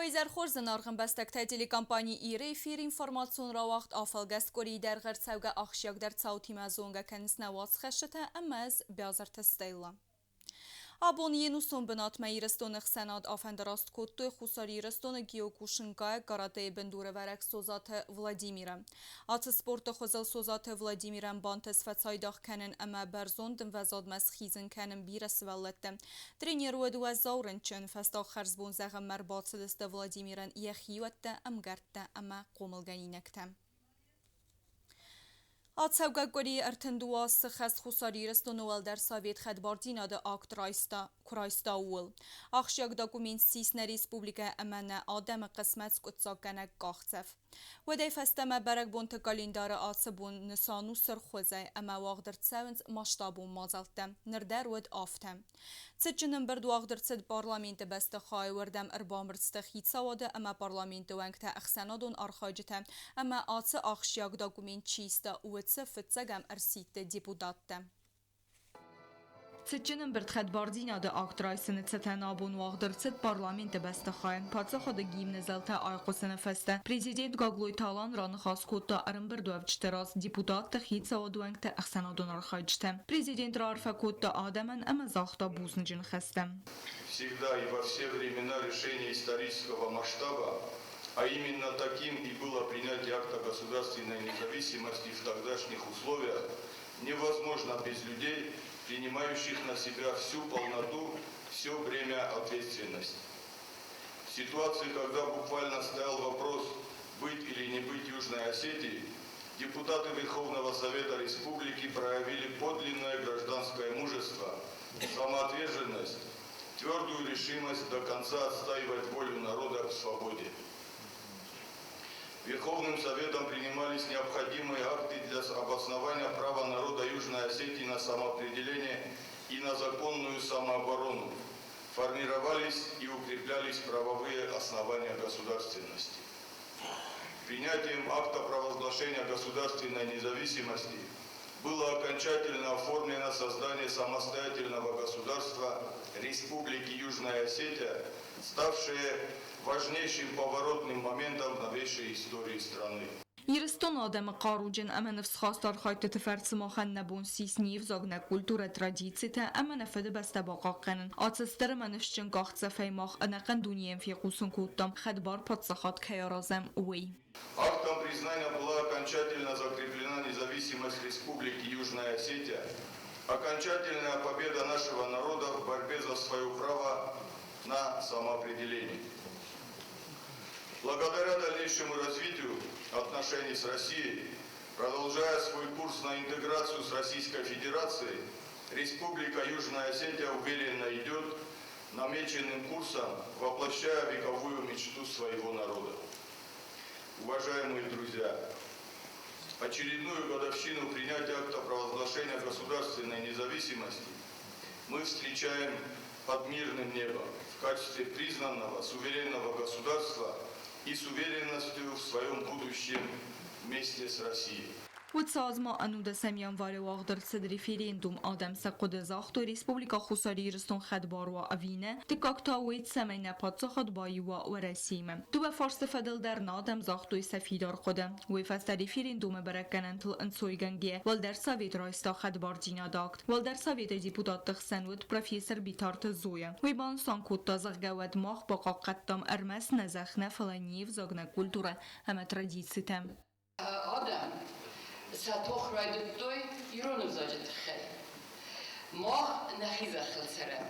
Вейзер Хорзен арғын бәстәкті телекомпания ирі эфир информацион рауақт афалгас кори дәрғір цәуға ақшияк дәр цаутимазуынға кәнісіне васқашыты әмәз бязар тестейла. Абон yenuston benatma irestonıq sənad afəndarast kodtu xusar irestonu Giyokuşinkaya Karate bendure verek sozatı Vladimira. Atı sportu xozal sozatı Vladimiran bantes fətsaydax kənin əmə bərzondun və zadməz xizin kənin bir əsvəlletdi. Treneru edu əzzaurın çün fəstaq xərzbun zəğəmmər batsıdistə Vladimiran iəxiyvətdə əmgərtdə əmə qomulgəninəkdə. Atsävgə göri ərtindua sıxəs xusar irestonu əldər Sovet xədbardina da akt kuraysta ul. Axşaq dokument sisnə Respublika əmənə adəmə qismət skutsaqqənə qaxtsəf. Vədə fəstəmə bərək bontı kalendarı atsı bun nısanu sırxozay əmə vağdır tsəvins maştabun mazaltdı. Nərdər vəd aftəm. Çəçinin bir duağdır çəd parlamenti bəstə xay vərdəm ərbamırstı xitsavadı əmə parlamenti vəngtə əxsənadun arxacıtə əmə atsı axşaq dokument çistə uvətsə fıtsəgəm ərsitdə deputatdı. Çəçinin bir xədbardina da aktraysını çətən abun vağdır çət parlamenti bəstə xayın patsa xoda giyim nəzəltə ayqosını fəstə. Prezident Qaqloy Talan ranı xas kodda arın bir dövçtə raz deputat da xitsavadı vəngtə əxsənadun arxacıtə. Prezident rarfə kodda adəmən əməzaqda buznicin xəstə. Всегда и во все времена решения исторического масштаба, а именно таким и было принятие акта государственной независимости в тогдашних условиях, невозможно без людей, принимающих на себя всю полноту, все бремя ответственности. В ситуации, когда буквально стоял вопрос, быть или не быть Южной Осетии, депутаты Верховного Совета Республики проявили подлинное гражданское мужество, самоотверженность, твердую решимость до конца отстаивать волю народа к свободе. Верховным Советом принимались необходимые акты для обоснования права народа Южной Осетии на самоопределение и на законную самооборону. Формировались и укреплялись правовые основания государственности. Принятием акта провозглашения государственной независимости было окончательно оформлено создание самостоятельного государства Республики Южная Осетия, ставшее важнейшим поворотным моментом в новейшей истории страны. Iristun adamı qarucun əmənəfs xastar xaytı təfərtsımaqən nəbun sisniv zaqnə kultura tradicitə əmənə fədə bəstə baqaqənin. Atsıstırı mənəfşcin qaxtsa fəymaq ənəqən duniyen fiqusun kuttam xədbar patsaxat kəyarazəm uy. Актом признания была окончательно закреплена независимость Республики Южная Осетия, окончательная победа нашего народа в борьбе за свое право на самоопределение. Благодаря дальнейшему развитию отношений с Россией, продолжая свой курс на интеграцию с Российской Федерацией, Республика Южная Осетия уверенно идет намеченным курсом, воплощая вековую мечту своего народа. Уважаемые друзья, очередную годовщину принятия акта провозглашения государственной независимости мы встречаем под мирным небом в качестве признанного суверенного государства и с уверенностью в своем будущем вместе с Россией. ود سازما انود سمیان واره واغدر صد رفیرندوم آدم سقود زاخت و ریسپوبلیکا خساری رستون خدبار و اوینه دکاکتا وید سمینه پادسا خدبایی و رسیمه. دو به فارس فدل در نادم زاختوی سفیدار خودم. وی فست رفیرندوم برکنن تل انسویگنگیه والدر سوید رایستا خدبار دینا داکت. والدر سوید دیپودات تخسن ود پروفیسر بیتارت زویه. وی بان سانکوت تازق گود ماخ باقا قدام ارمس نزخنه فلانیف زاگنه کلتوره همه تردیدسیتم. ساتوخ رايد توي يرون زاجت خير ما نخيز خلصرم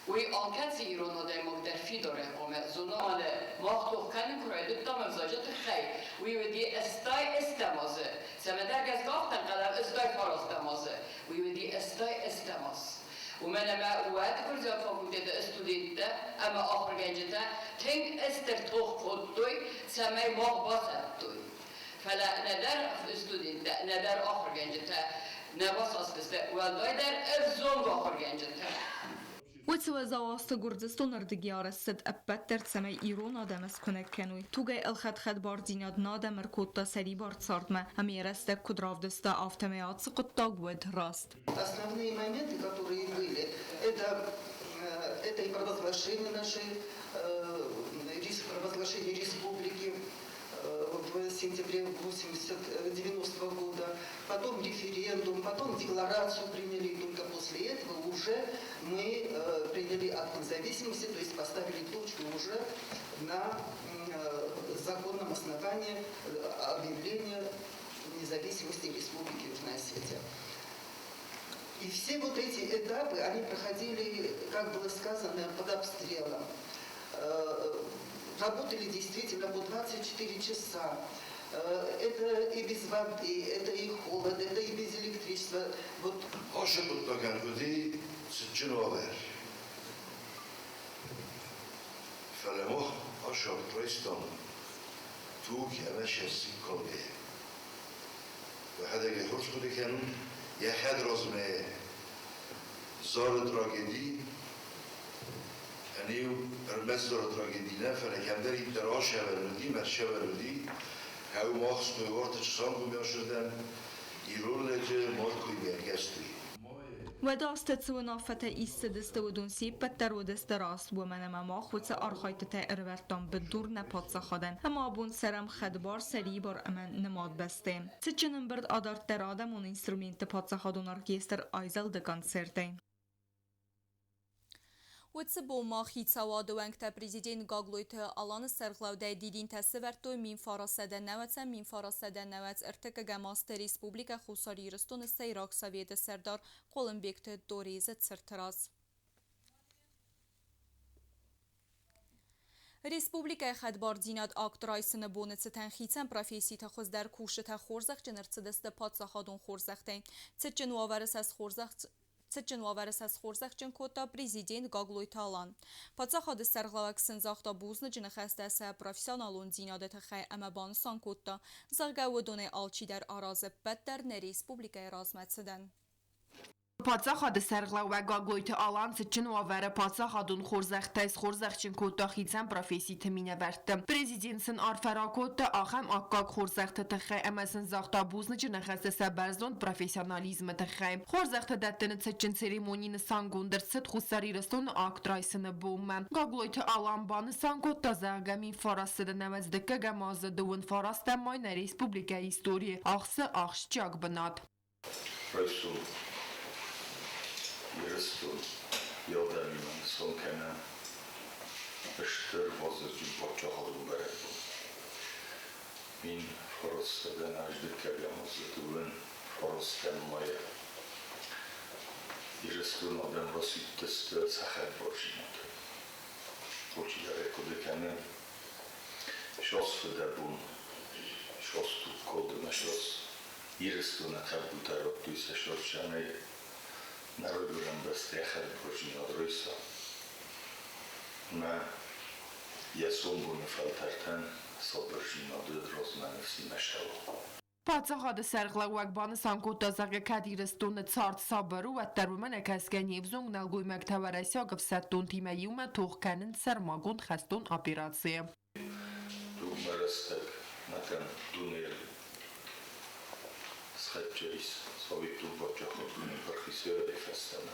وي انكاتي يرون هذا مقدر في دوره ومزونا على ما توخ كان كرايد تام زاجت خير وي ودي استاي استمازه سمدر جز قافتن قلم استاي فراس تمازه وي ودي استاي استماز ومن ما وقت كل زمان فوق ده استودنت اما آخر جنجته تنگ استر توخ خود توي سمي ما باسد توي فلا ندر استودنت ندر آخر جنجته نباس استه ولدای در افزون آخر جنجته وتسوى زواست جوردستون ردگیار است ابد در سمای ایران آدم از کنک کنوی توگه الخد خد باردیناد نادم مرکوتا سری بارد ساردمه همی رسته کدراف دسته آفتمیات سقطا گود راست. Основные моменты, которые были, это и провозглашение нашей сентября 90 года, потом референдум, потом декларацию приняли, и только после этого уже мы приняли акт независимости, то есть поставили точку уже на законном основании объявления независимости Республики Южная Осетия. И все вот эти этапы, они проходили, как было сказано, под обстрелом. Работали действительно по 24 часа. Это и без воды, это и холод, это и без электричества. Вот. Hoşça kutlakan kudi sıçın over. Felemoh aşağı Tristan tu keme şesik kolbe. Ve hada gehurç kudiken ya had rozme zar tragedi Aniu permezz zar tragedi ne felekender ibtira şeveludi merşeveludi Heu machst du orta çsangu yaşadan İrolece markuy bergesti. وداستت ونافت ایست دست و دونسی پتر و دست راست و منم ما خود ارخایت تا ارورتان به دور نپات خودن اما بون سرم خدبار سری بار امن نماد بسته سچنم برد آدارت در آدم اون اینسترومنت پات خودون ارکستر آیزل د کنسرته وتسبو ماخي تسواد وانكتا بريزيدين غاغلويت الان سرغلاودا ديدين تسورتو مين فراسده نوت مين فراسده نوت ارتكا ماستر ريسبوبليكا خوساري رستون سيراك سويت سردار قولنبيكت دوريز تسرتراز Республика خدبار دیناد آکترایسن بونت تنخیتن پروفیسی تخوز در کوشت خورزخ جنرتدست پادزخادون خورزخته تجن واورس از خورزخ Цэчэн ваварыс аз хорзах чэн кота президент Гаглой Талан. Пацахады сарглавак сэнзахта бузны жэнэхэстэсэ профессионалун динадэ тэхэй әмэбан сан кота заргавудоне алчи дар аразы бэттэр нэ республикай размэтсэдэн. پادزخاد سرغلا و گاگویت آلان سچن و آوره پادزخادون خورزخت خورزخچن کوتا خیزن پروفیسی تمینه ورد. پریزیدنسن آرفرا کوتا آخم آکاک خورزخت تخه امسن زاختا بوزن جنخست سبرزون پروفیسیونالیزم تخه. خورزخت دتن سچن سریمونی نسانگون در ست خساری رستون آکترایسن بوم. گاگویت آلان بان سانگوتا زاگمی فارست نمزدکه گماز دون فارست مای نریسپوبلیکه ایستوری آخس آخش جاگ بناد. Ирыстун елдарынан сон кәне үштір бозырчын бочақалу бәрәді. Мен форостадан ажды кәбемізді дуын форостан мая. Ирыстун адам роситтісті сәхәт боржинады. Очилары көді кәне шос фыдабун, шос тук колдына шос Ирыстуна қабутар оптуйса шорчаны Народурам бестряхар прочинал ройса. На я сомбуны фалтартан собржинал дрозманов симашало. پادزخاد سرغلا و بان سانکوتا زاگ کدیرستون تسارت سابرو و ترومن اکسگنی بزنگ نلگوی مکتورسی آگف ستون تیمه یوم توخکنن سرماگون خستون اپیراتسی. Думарастак натан туннель схатчерис совиту бочахотуны пархисера дефестана.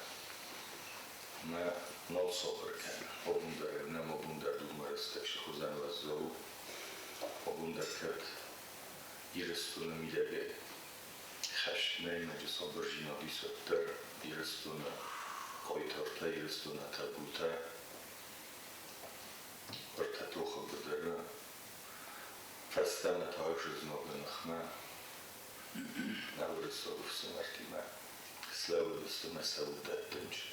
Ма нол сохркен обундар нем обундар думарастак шихузан ваззау обундар кат ирестуна милеге хашней маджи собржина дисоттер ирестуна койторта ирестуна табута ортатоха бедера Фастана также много нахма, на улицу в Самартима, слава достойна саудаттенч.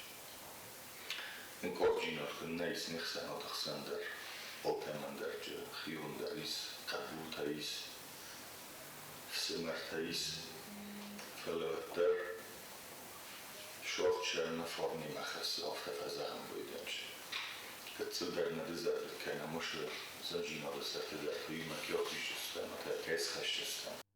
Инкорджинот куннайс нихсан отахсандер, отамандарджа, хиондарис, кабутаис, Самартаис, фалаваттер, шорчарна форми махас автофазахан бойденч. Кацударна дизадр, кайна мошер,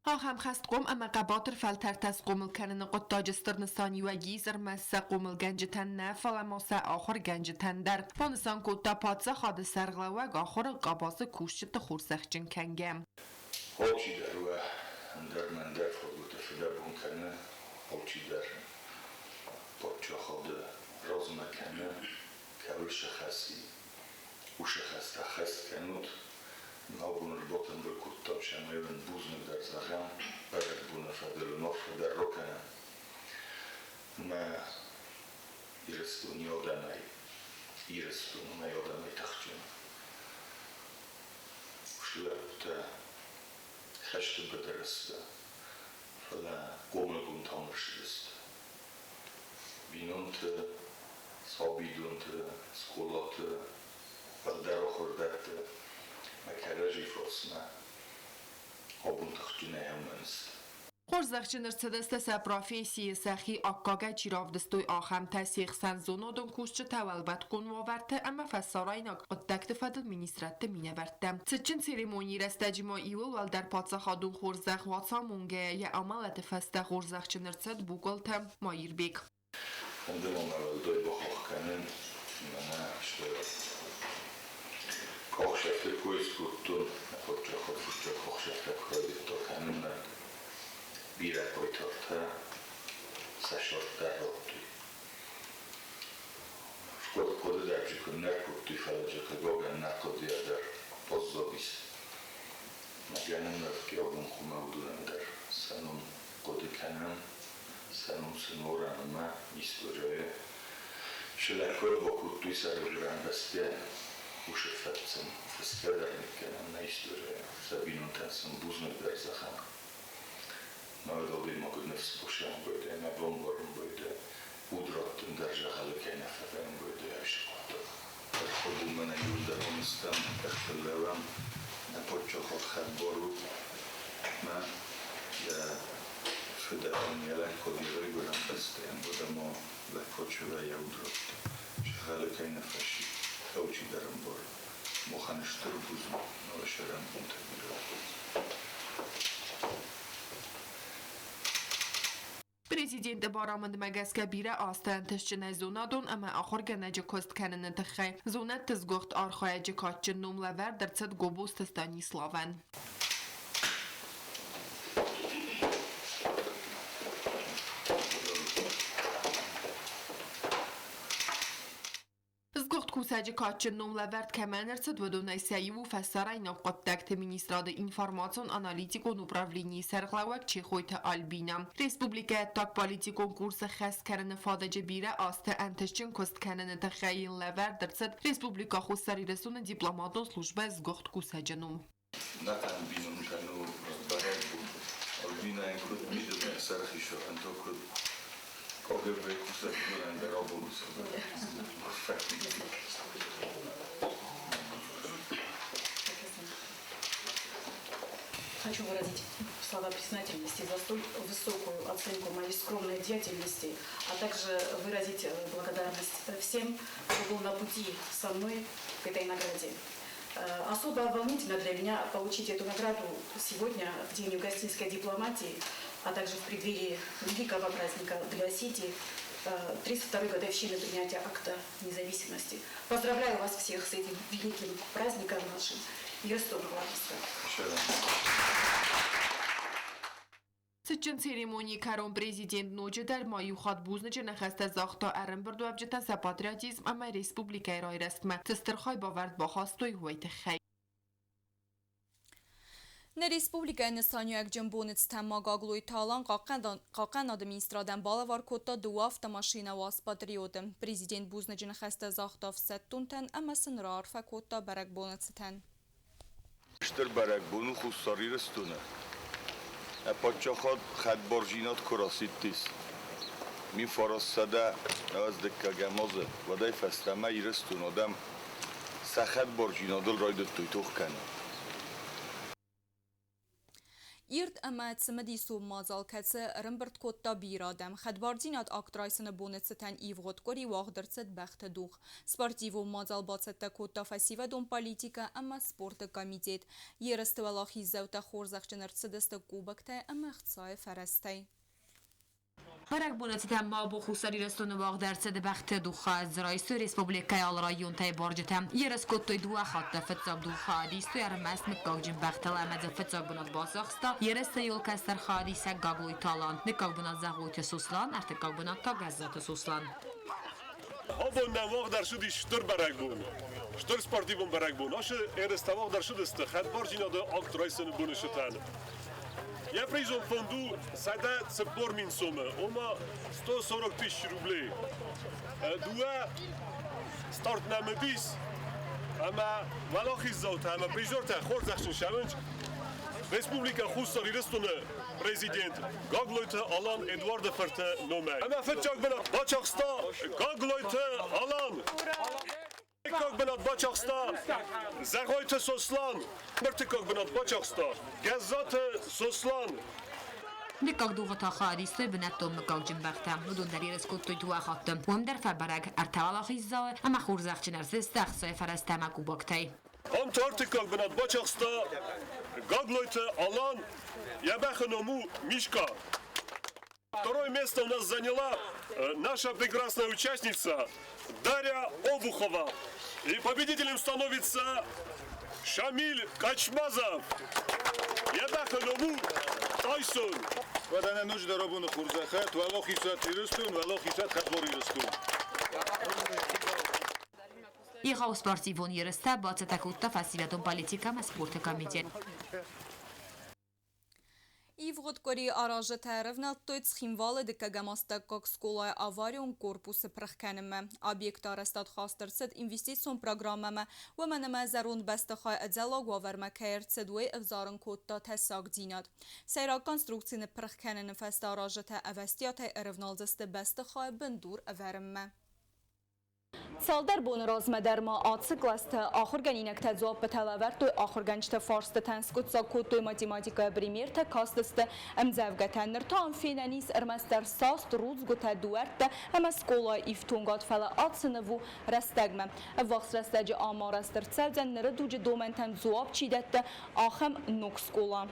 هم خست قوم اما قباطر فلتر تس قومل کنن قطاجستر نسانی و گیزر مسا قومل گنجتن نفل ماسا آخر گنجتن در فانسان کتا پاتسا خاد سرغلوگ آخر قباس کوشت خورسخچن کنگم هوچی در و اندر من در فرگوت فده بون کنه هوچی در پاچا خود راز مکنه کول شخصی وشخص تخص كانوت نابون البطن بالكتة شمایون بوزن در زخم برد بونه فدر نف در رکنه ما ایرستون یادمای ایرستون ما یادمای تخجون شلبت خشت بدرسته فلا قومگون تامرشدست بینونت صابیدونت سکولات در آخردت مکرجی فرسمه آبون تخجونه همونست Խորզեղջի նրցդստը պրոֆեսիի սախի ակկագա ճիրավդստոյ ախամ տասիղ սան զոնոդոն կուշճը թավալբատ կոնվովարդը ամա ֆասարայնակ ոտտակտը ֆադլ մինիստրատը մինավարդը։ Ծճին ցերեմոնի ռեստաջիմո իուլ վալդար պացախադուն խորզեղ վացամունգե ե ամալատը ֆաստա խորզեղջի նրցդ բուգոլթը մայիրբեկ։ Ընդդեմ ավալդոյ բոխոխկանեն mənə կողշեվտը կույս կուտտուն նապոճախոտ կողշեվտը կրոդիտո կանունը Bire koytorta, saşortlar rottu. Şkod kodu dercikun nerkuttu ifadecek gogan narkodu yader pozzobis. Meganın öfke ogun kumavduran der. Sanum kodu kanan, sanum sinoranıma istoriye. Şeler koy bokuttu isarıcıran beste. Uşefetsin, fıskedernik kanan na istoriye. Sabinun tensin buznuk der zahan. Наведал могут не вспушам буде, на бомбаром буде, удротом держали кене февен буде, а ще кото. Переходу мене юлдаром стан, перехилевам, на почохот хадбору, на федеральні легко діри будем бестен, будемо легко чуває удрот. Шахали кене фаші, хаучі даром бор, мохане штурбузу, но ще рамбунте бюро. Президент Бараманд Магаскабира Астанташчина Зонадон ама ахор генеже кост канен тхай Зонат тзгохт архаеже катчин номлавер дерцет гобуст Станиславен Кусаджи катчин номлаверт каменерцет водонай саиву фасарайна qottakt министрада информацион аналитикон управлении сарглавак чехойта Альбина. Республика так политикон курса хас карен фададжи бире асте анташчин кост канен тхаyin лавер дерцет республика хусари ресун дипломатон служба згохт кусаджаном. Натан бинун кану барабу. Альбина инкрут миден сархишо антокрут КГБ кусаджаном дарабу. Хочу выразить слова признательности за столь высокую оценку моей скромной деятельности, а также выразить благодарность всем, кто был на пути со мной к этой награде. Особо волнительно для меня получить эту награду сегодня, в День югославской дипломатии, а также в преддверии великого праздника для Осетии, 32-й годовщины принятия акта независимости. Поздравляю вас всех с этим великим праздником нашим. Ирстонова Сычын церемонии карон президент ночи дар маюхат бузначы нахаста захта арым бірду абжетан са патриотизм ама республика рай растма. Цыстырхай бавард бахастой хуайты хай. На республика Несанюек Джамбонец тема гаглуй талан қаққан администрадан балавар котта ду автомашина вас патриотым. Президент бузначы нахаста захта фсеттунтен ама сынрар факотта барак бонецтен. Штыр барак бону хустари растуна. Пачахот хадборжинат кураситтис. Ми фарасада аз декка гамазы вадай фастама ирстун адам сахат боржинадыл райдат туйтух кана. Ирд اما تسمدی سو مازال کتسه رمبرت کوتا بیرادم خدباردینات اکترایسن بونتستن ایوغت کوری واغدرست بخت دوخ سپارتیو مازال باتست کوتا فسیو دون پالیتیکا اما سپورت کمیتیت یرست ولاخی زوتا خورزخچنرتسدست کوبکته اما اختصای فرستی Барак бонацетам ма бо хусари растон вақ дарцед бахт духа зрайсу республика ал район тай боржетам ерас коттой дуа хатта фатсаб духа дисту ярмас микагжин бахтала маз фатсаб бунат басахста ерас тайол кастар хадиса гаглой талан микаг бунат загот суслан артикаг бунат та газзат суслан Обондан вақ даршуди штур барак бун Штор спортивом барак бу. Наше эрставах дар шудест. Хат баржина да актрайсен бунешетан. Я призом фонду сада цепор мин сома. Ома 140 тысяч рублей. Дуа старт намедис. Ама валахи заута, ама призорта хорзахшин шаванч. Республика Хусарирестуна президент Гаглойта Алан Эдуарда Ферте номер. Ама фетчак бенат Бачахста Гаглойта Алан. Как бенат Бачахста Загойта Сослан. Мертикак бенат Бачахста Газата Сослан. Dikak duvata xadistöy benettom mekak jimbextem, udun der érezkodtói duaxattam, uam der felbereg ertevalach izza, ama xurzakcsinar zesztek, szaj feresztem kubaktej. Antarktika benat Bachachsta Гаглойта Алан Ябаханому Мишка. Второе место у нас заняла наша прекрасная участница Дарья Обухова. И победителем становится Шамиль Качмазов. Ябаханому Тайсон. Вадана нуч дарабун хурзахат, валохисат ирустун, валохисат хатбор ирустун. Iha sportivon yeriste bacetek utta feszíveton politika me sportka midje. Ivgodkori araje terevnel toits chimvale de kagamasta skola avarion korpus prachkeneme. Objekta restat khastırsid investisyon programmeme ve meneme zerun bestekhay edzelag waverme kayertsidwe evzarın kodda tesak dinad. Seyra konstruksiyonu prachkenene festa araje te evestiyat erevnaldiste bestekhay bendur everme. سالدر بون رازمدر ما آتسکلست آخرگنینک تجواب بتلاور توی آخرگنجت فارست تنسکوت ساکوت توی ماتیماتیکا بریمیر تا کاستست امزوگه تنر تا هم فینانیس ارمستر ساست روز گوته دوارت هم اسکولا ایفتونگات فلا آتسنوو رستگمه وقت رستج آمارستر تسوزن نردوج دومنتن زواب چیدت آخم نوکسکولا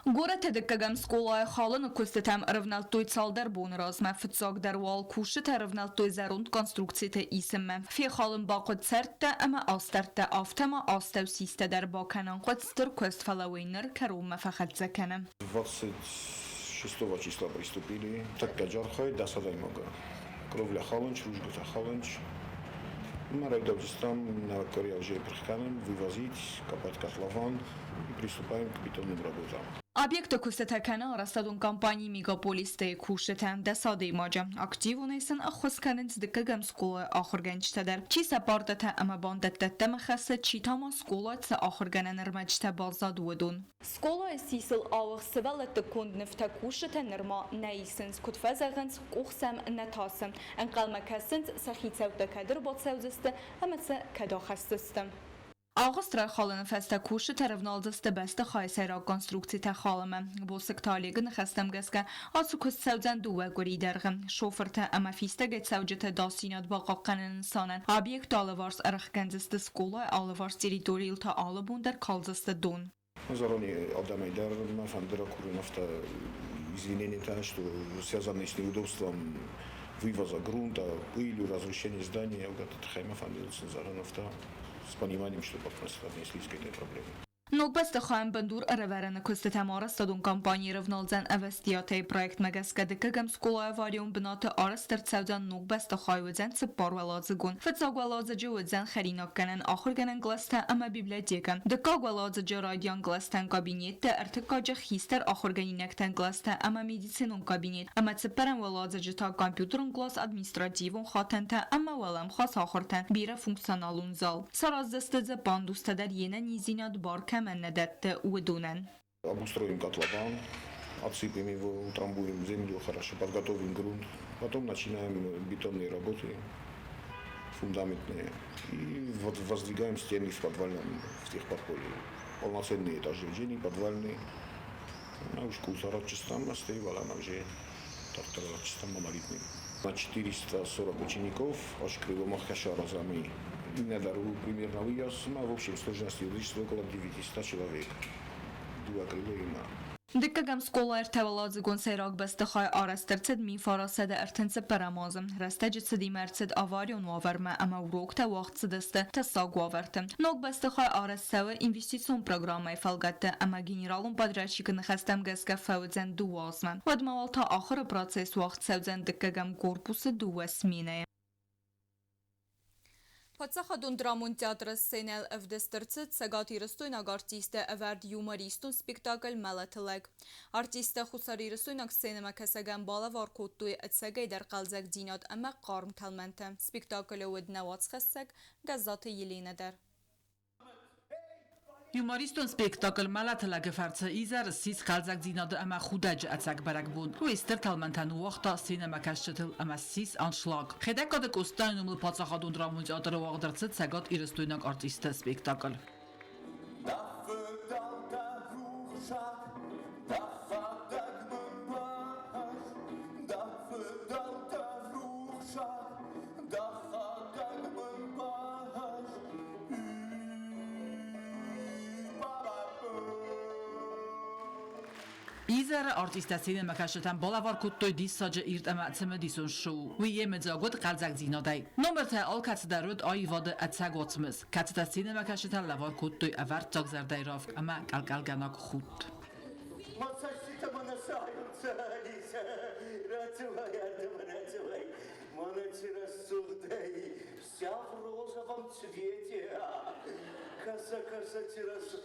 Город декагам скола халын кустетам равналтуй цалдар бун разма фитсак дарвал кушет равналтуй зарунд конструкцията исemme. Фи халын бақыт сәртті әмі астарты автама астау систе дар баканан қотстыр көст фалауинер карума фахат закана. 26 числа приступили. Так каджархай дасадай мага. Кровля халынч, ружгута халынч. Мы райдовцы там на Корее уже приходим вывозить, копать котлован и приступаем к бетонным работам. Объекты кустетакана арастадун компании мегаполисте кушетан дасадай маджа. Активунайсан ахосканен декагам скола ахырганчтадар. Чи сапартата ама бандаттата махаса чи тама скола ца ахырганен армачта базад удун. Скола сисел авах севалет кунд нефта кушета нерма наисенс кутфазаганс кухсам натасам. Анқал макасенс сахицавта кадр бацавзесте ама ца кадахастестем. Ağustos xalının fəstə kuşu tərəvnaldızdı bəstə xaysayra konstruksi təxalımı. Bu sıqtaligin xəstəm qəskə asu kus səvcən duva göri dərğim. Şofırtə əmə fistə gəç səvcətə dasinat bağaqanın insanın. Obyekt alıvars ərəxkənzisdə skola alıvars teritoriyil ta alıbundar kalzısdı don. Заранее Алдамайдар Фандера Куриновта извинения, что связаны с неудобством вывоза грунта, пылью, разрушения здания. Вот этот Хайма Фандера Зарановта с пониманием, что просто отнеслись к этой проблеме. Нокбست خواهم بندور ارورن کست تمارستادون کمپانی رونالزن اوستیاتی پروژه مگسکده که گم سکولا واریون بنات آرستر تسودن نوکبست خواهوزن سپار ولازگون فتزاگ ولازجه وزن خریناک کنن آخر کنن گلسته اما بیبلیتیکن دکاگ ولازجه رادیان گلستن کابینیت ارتکاج خیستر آخر کنینکتن گلسته اما میدیسینون کابینیت اما تسپرن ولازجه تا کامپیوترون گلاس ادمینستراتیوون خاطن تا اما ولم خاص آخرتن بیره فونکسیونالون زال سرازدسته ز باندوسته در ینه نیزینات بارک Обустроим котлован, отсыпем его, утрамбуем землю, хорошо подготовим грунт. Потом начинаем бетонные работы, фундаментные. И вот воздвигаем стены в подвальном, в тех подполье. Полноценные этажи в день, подвальные. На ушку сарачистам оставила, она уже тартарачистам монолитный. На 440 учеников, аж крыломахаша разами. На дорогу примерно выяс, в общей сложности количество около 900 человек. Два крыла и на. دکگم سکولار توالازگون سیراگ بسته خای آرسترد می فراسد ارتنس پرامازم رستج صدی مرسد آواریون واورم اما وروکت وقت صدسته تساگ واورتم نوک بسته خای آرستوه اینوستیسیون پروگرامای فلگته اما گنرالون پادرچیکن خستم گسکه فوزن دوازمن و دموال تا آخر پروسس وقت سوزن دکگم کورپوس دواسمینه. Պատսախադուն դրամուն տեատրը սենել evdestırцıt սեգատի ռստույնակ արտիստը əvərd yumoristun spektakl մələtılэг։ Արտիստը խուսարի ռստույնակ սենեմə kəsəgən բալավար կոտտույ ətsəgə edər qalzəg դինատ əmə qarm kəlməntə։ Spektaklı ud nəvats xəssəg qəzzatı yilin edər։ Юмористон спектакль малаталага фарца изар сис қалзак зинады ама худаж ацак барак бун. Руистер талмантан уақта синема кашчатыл ама сис аншлаг. Хедакады костан умыл пацахадун драмун театры уақдырцыт сагат ирыстойнак артисты спектакль. Իզերը արտիստասին մակաշտան բոլավար կուտտոյ դիսաջը իրտ ամացմը դիսուն շու։ Ու եմեձագոտ qalzak zinoday։ Նոմերտը ալքացդարուդ այվադը ացագոցմս։ Կացտասին մակաշտան լավար կուտտոյ ավարտ ծագզարդայրով ամա կալկալգանակ խուտ։ Масажиста монасаются, Алиса, рацевай, рацевай, моночерасудай, вся в розовом цвете, коса террасу.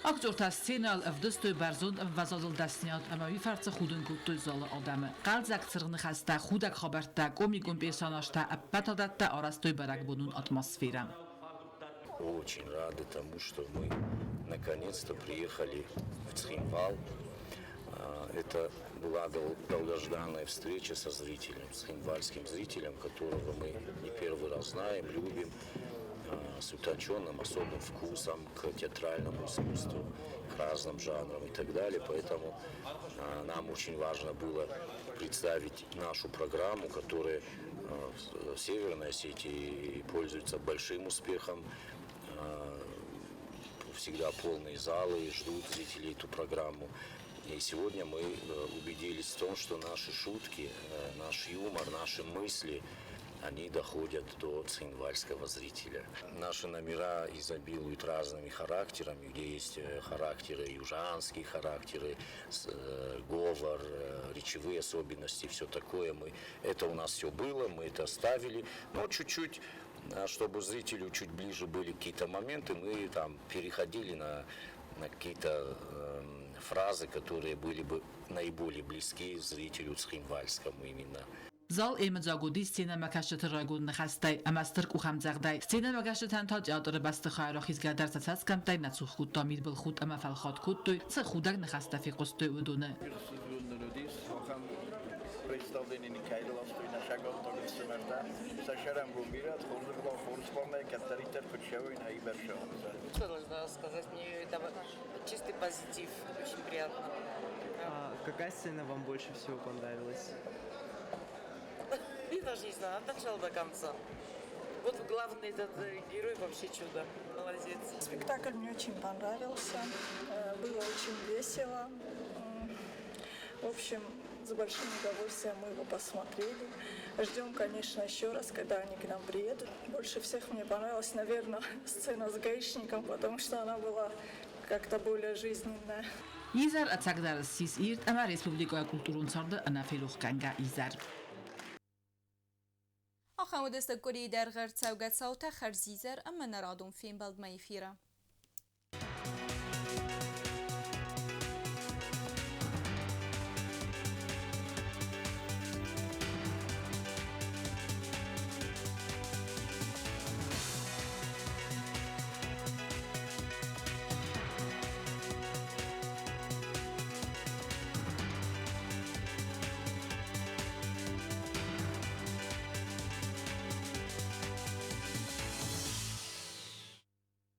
Акторта сценал evdestoi برزون وزادل دستنیاد اما ویفرت خودن کتوی زال آدمه قلزک سرغن خسته خودک خبرته کومیگون персонажта بتادت آرستوی برک بونون атмосфера. Очень рады тому, что мы наконец-то приехали в Цхинвал. Это была долгожданная встреча со зрителем, с цхинвальским зрителем, которого мы не первый раз знаем, любим. С утонченным особым вкусом к театральному искусству, к разным жанрам и так далее. Поэтому нам очень важно было представить нашу программу, которая в Северной Осетии пользуется большим успехом. Всегда полные залы ждут зрителей эту программу. И сегодня мы убедились в том, что наши шутки, наш юмор, наши мысли, они доходят до цхинвальского зрителя. Наши номера изобилуют разными характерами, где есть характеры южанские, характеры, говор, речевые особенности, все такое. Это у нас все было, мы это оставили, но чуть-чуть, чтобы зрителю чуть ближе были какие-то моменты, мы там переходили на какие-то фразы, которые были бы наиболее близки зрителю цхинвальскому именно. Зал ემძაგოდი სცენა მაკაშტ რაგუნ ხასტაი ამასტერ კუხამძაღდაი სცენა მაკაშტთან თა театр басты хайрохиз гадарцацас камтай нацух хутта мидбл хут ама фалхат куттой ц худаг нахастафи қостой удуне представление Никайловской на шаготовой смерта сашарам гумбира холдерла форспорная катаритер кучевой на Ибершон. Что должна сказать? Мне это чистый позитив, очень приятно. Какая сцена вам больше всего понравилась? Я даже не знаю, от начала до конца. Вот главный этот герой вообще чудо. Молодец. Спектакль мне очень понравился. Было очень весело. В общем, с большим удовольствием мы его посмотрели. Ждем, конечно, еще раз, когда они к нам приедут. Больше всех мне понравилась, наверное, сцена с гаишником, потому что она была как-то более жизненная. Изар ацагдар сис ирт ама республикая культурун сарды анафилух канга изар. آخر دست کری در غرب سوگت ساوت خرزیزر اما نرادون فیلم بلد میفیره.